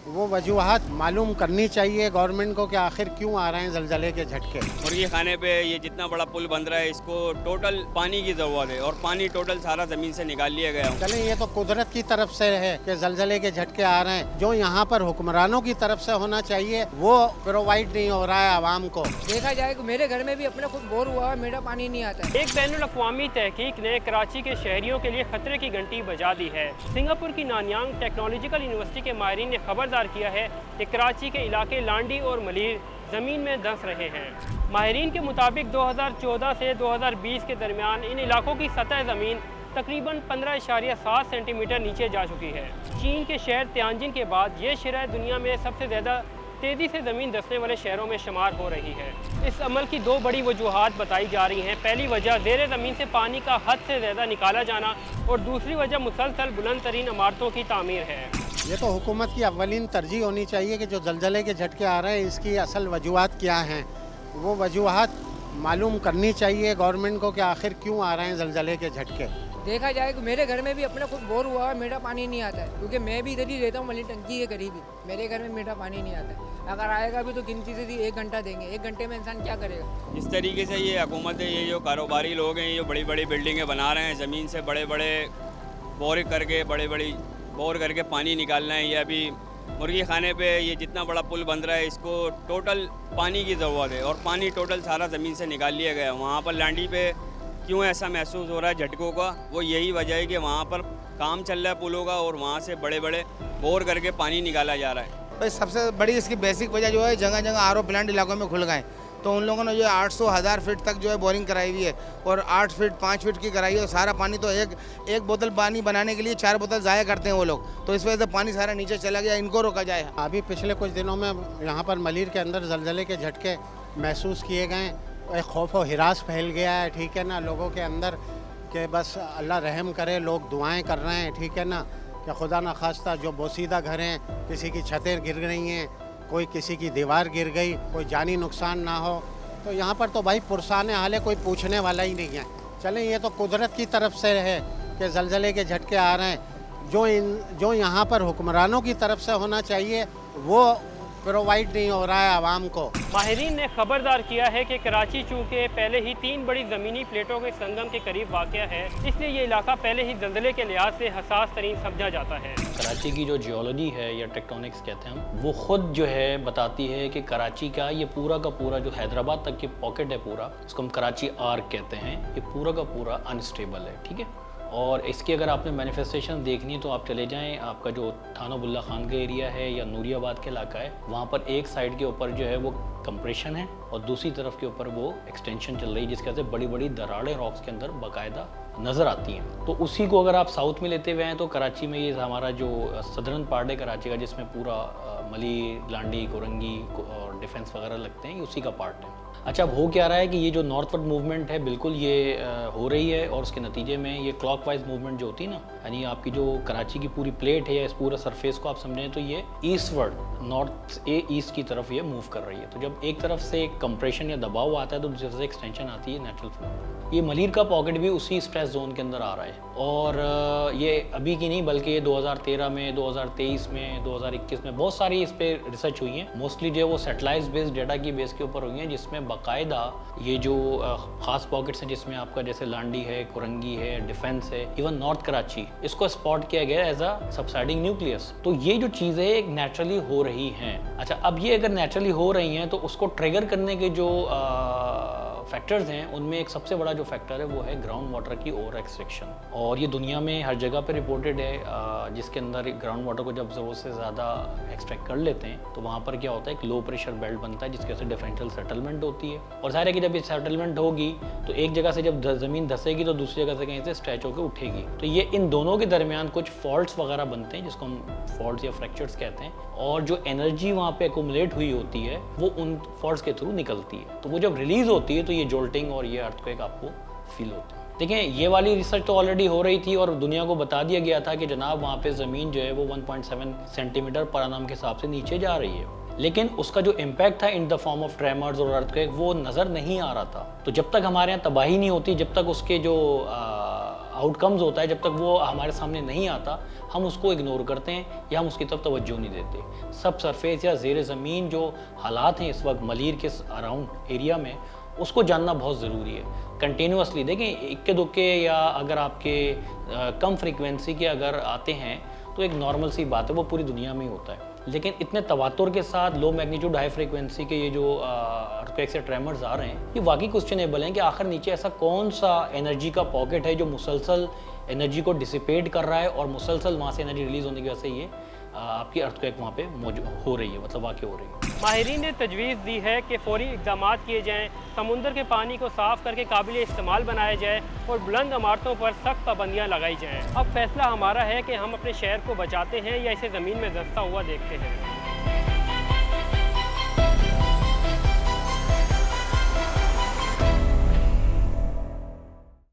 वो वजूहात मालूम करनी चाहिए गवर्नमेंट को कि आखिर क्यों आ रहे हैं ज़लज़ले के झटके। मुर्गी खाने पे ये जितना बड़ा पुल बन रहा है इसको टोटल पानी की ज़रूरत है और पानी टोटल सारा ज़मीन से निकाल लिया गया। चलें, ये तो कुदरत की तरफ से है कि ज़लज़ले के झटके आ रहे हैं। जो यहाँ पर हुक्मरानों की तरफ से होना चाहिए वो प्रोवाइड नहीं हो रहा है आवाम को। देखा जाए तो मेरे घर में भी अपना खुद बोर हुआ है, मेरा पानी नहीं आता है। एक बैनुल-अक़वामी तहकीक ने कराची के शहरियों के लिए खतरे की घंटी बजा दी है। सिंगापुर की नानयांग टेक्नोलॉजिकल यूनिवर्सिटी के माहिरीन ने खबरदार किया है कि कराची के इलाके लांडी और मलीर ज़मीन में धंस रहे हैं। माहिरीन के मुताबिक 2014 से 2020 के दरमियान इन इलाकों की सतह ज़मीन तकरीबन 15.7 सेंटीमीटर नीचे जा चुकी है। चीन के शहर तियानजिन के बाद ये शहर दुनिया में सबसे ज़्यादा तेज़ी से ज़मीन धंसने वाले शहरों में शुमार हो रही है। इस अमल की दो बड़ी वजूहात बताई जा रही हैं। पहली वजह ज़ेरे ज़मीन से पानी का हद से ज़्यादा निकाला जाना और दूसरी वजह मुसलसल बुलंद तरीन इमारतों की तामीर है। ये तो हुकूमत की अव्वलीन तरजीह होनी चाहिए कि जो ज़लज़ले के झटके आ रहे हैं इसकी असल वजूहात क्या हैं। वो वजूहात मालूम करनी चाहिए गवर्नमेंट को कि आखिर क्यों आ रहे हैं ज़लज़ले के झटके। देखा जाए तो मेरे घर में भी अपना खुद बोर हुआ है, मेरा पानी नहीं आता है, क्योंकि मैं भी इधर ही रहता हूँ, मली टंकी के करीब ही। मेरे घर में मेरा पानी नहीं आता है। अगर आएगा भी तो गिनती से 1 घंटा देंगे, 1 घंटे में इंसान क्या करेगा। इस तरीके से ये हुकूमत है, ये जो कारोबारी लोग हैं, ये बड़ी बड़ी बिल्डिंगें बना रहे हैं, ज़मीन से बड़े बड़े बोर करके पानी निकालना है। ये अभी मुर्गी खाने पे ये जितना बड़ा पुल बन रहा है इसको टोटल पानी की ज़रूरत है और पानी टोटल सारा ज़मीन से निकाल लिया गया। वहाँ पर लांडी पे क्यों ऐसा महसूस हो रहा है झटकों का, वो यही वजह है कि वहाँ पर काम चल रहा है पुलों का और वहाँ से बड़े बड़े बोर करके पानी निकाला जा रहा है। भाई सबसे बड़ी इसकी बेसिक वजह जो है जगह जगह आरओ प्लांट इलाकों में खुल गए, तो उन लोगों ने जो 800-1000 फीट तक जो है बोरिंग कराई हुई है और 8 फीट 5 फीट की कराई है। और सारा पानी तो एक बोतल पानी बनाने के लिए 4 बोतल ज़ाया करते हैं वो लोग, तो इस वजह से पानी सारा नीचे चला गया। इनको रोका जाए। अभी पिछले कुछ दिनों में यहाँ पर मलीर के अंदर ज़लज़ले के झटके महसूस किए गए। एक खौफ व हिरास फैल गया है, ठीक है ना, लोगों के अंदर कि बस अल्लाह रहम करे। लोग दुआएं कर रहे हैं, ठीक है ना, कि खुदा न खास्ता जो बोसीदा घर हैं, किसी की छतें गिर रही हैं, कोई किसी की दीवार गिर गई, कोई जानी नुकसान ना हो। तो यहाँ पर तो भाई पुरसान हाल है, कोई पूछने वाला ही नहीं है। चलें, ये तो कुदरत की तरफ से है कि ज़लज़ले के झटके आ रहे हैं। जो यहाँ पर हुक्मरानों की तरफ से होना चाहिए वो प्रोवाइड नहीं हो रहा है आवाम को। माहिरीन ने खबरदार किया है कि कराची चूँकि पहले ही 3 बड़ी ज़मीनी प्लेटों के संगम के करीब वाक़या है, इसलिए ये इलाका पहले ही ज़लज़ले के लिहाज से हसास तरीन समझा जाता है। कराची की जो जियोलॉजी है या टेक्टोनिक्स कहते हैं हम, वो ख़ुद जो है बताती है कि कराची का ये पूरा का पूरा जो हैदराबाद तक की पॉकेट है पूरा, उसको हम कराची आर्क कहते हैं, ये पूरा का पूरा अनस्टेबल है, ठीक है। और इसकी अगर आपने मैनिफेस्टेशन देखनी है तो आप चले जाएं, आपका जो थाना बुल्ला खान का एरिया है या नूरियाबाद के इलाका है, वहाँ पर एक साइड के ऊपर जो है वो कंप्रेशन है और दूसरी तरफ के ऊपर वो एक्सटेंशन चल रही है, जिसकी वजह से बड़ी बड़ी दरारें रॉक्स के अंदर बाकायदा नज़र आती हैं। तो उसी को अगर आप साउथ में लेते हुए हैं तो कराची में ये हमारा जो सदर्न पार्ट है कराची का, जिसमें पूरा मली, लांडी, कोरंगी और डिफेंस वगैरह लगते हैं, ये उसी का पार्ट है। अच्छा, अब हो क्या रहा है कि ये जो नॉर्थवर्ड मूवमेंट है बिल्कुल ये हो रही है और उसके नतीजे में ये क्लॉकवाइज मूवमेंट जो होती है ना, यानी आपकी जो कराची की पूरी प्लेट है या इस पूरा सरफेस को आप समझें तो ये ईस्टवर्ड, नॉर्थ ईस्ट की तरफ ये मूव कर रही है। तो जब एक तरफ से कंप्रेशन या दबाव आता है तो दूसरी तरफ से एक्सटेंशन आती है नेचुरल फ्लो। ये मलीर का पॉकेट भी उसी स्ट्रेस जोन के अंदर आ रहा है और ये अभी की नहीं बल्कि 2013 में, 2023 में, 2021 में बहुत सारी इस पर रिसर्च हुई है। मोस्टली जो वो सेटेलाइट बेस्ड डेटा की बेस के ऊपर हुई हैं, जिसमें बाकायदा ये जो ख़ास पॉकेट्स हैं जिसमें आपका जैसे लांडी है, कोरंगी है, डिफेंस है, इवन नॉर्थ कराची, इसको स्पॉट किया गया एज अ सबसाइडिंग न्यूक्लियस। तो ये जो चीज़ें नेचुरली हो रही हैं। अच्छा, अब ये अगर नेचुरली हो रही हैं तो उसको ट्रिगर करने के जो फैक्टर्स हैं उनमें एक सबसे बड़ा जो फैक्टर है वो है ग्राउंड वाटर की ओवर एक्सट्रैक्शन। और ये दुनिया में हर जगह पे रिपोर्टेड है, जिसके अंदर ग्राउंड वाटर को जब ज़रूरत से ज़्यादा एक्सट्रैक्ट कर लेते हैं तो वहाँ पर क्या होता है, एक लो प्रेशर बेल्ट बनता है जिसकी वजह से डिफरेंशियल सेटलमेंट होती है। और ज़ाहिर है कि जब ये सेटलमेंट होगी तो एक जगह से जब ज़मीन धसेगी तो दूसरी जगह से कहीं से स्ट्रेच होकर उठेगी। तो ये इन दोनों के दरमियान कुछ फॉल्ट्स वगैरह बनते हैं जिसको हम फॉल्ट्स या फ्रैक्चर्स कहते हैं, और जो एनर्जी वहाँ पे एकुमुलेट हुई होती है वो उन फॉल्ट्स के थ्रू निकलती है। तो वो जब रिलीज़ होती है तो ये जोल्टिंग और ये अर्थक्वेक आपको फील होता है। देखें, ये वाली रिसर्च तो ऑलरेडी हो रही थी और दुनिया को बता दिया गया था कि जनाब वहाँ पे ज़मीन जो है वो 1.7 सेंटीमीटर पर एनम के हिसाब से नीचे जा रही है, लेकिन उसका जो इम्पैक्ट था in the form of tremors और अर्थक्वेक वो नज़र नहीं आ रहा था। तो जब तक हमारे यहाँ तबाही नहीं होती, जब तक उसके जो आउटकम्स होता है, जब तक वो हमारे सामने नहीं आता हम उसको इग्नोर करते हैं या हम उसकी तरफ तवज्जो नहीं देते। सब सरफेस या ज़ेर ज़मीन जो हालात हैं इस वक्त मलीर के अराउंड एरिया में, उसको जानना बहुत ज़रूरी है। कंटिन्यूसली देखें, इक्के दुक्के या अगर आपके कम फ्रीक्वेंसी के अगर आते हैं तो एक नॉर्मल सी बात है, वो पूरी दुनिया में ही होता है। लेकिन इतने तवातुर के साथ लो मैग्नीट्यूड हाई फ्रीक्वेंसी के ये जो अर्थक्वेक से ट्रेमर्स आ रहे हैं, ये वाकई क्वेश्चनेबल हैं कि आखिर नीचे ऐसा कौन सा एनर्जी का पॉकेट है जो मुसलसल एनर्जी को डिसिपेट कर रहा है और मुसलसल वहाँ से एनर्जी रिलीज होने की वजह से ये आपकी अर्थक्वेक वहाँ पे मौजूद हो रही है, मतलब वाक़ई हो रही है। माहिरीन ने तजवीज़ दी है कि फ़ौरी इक़दाम किए जाएँ, समुंदर के पानी को साफ़ करके काबिल इस्तेमाल बनाया जाए और बुलंद इमारतों पर सख्त पाबंदियाँ लगाई जाएँ। अब फैसला हमारा है कि हम अपने शहर को बचाते हैं या इसे ज़मीन में धंसता हुआ देखते हैं।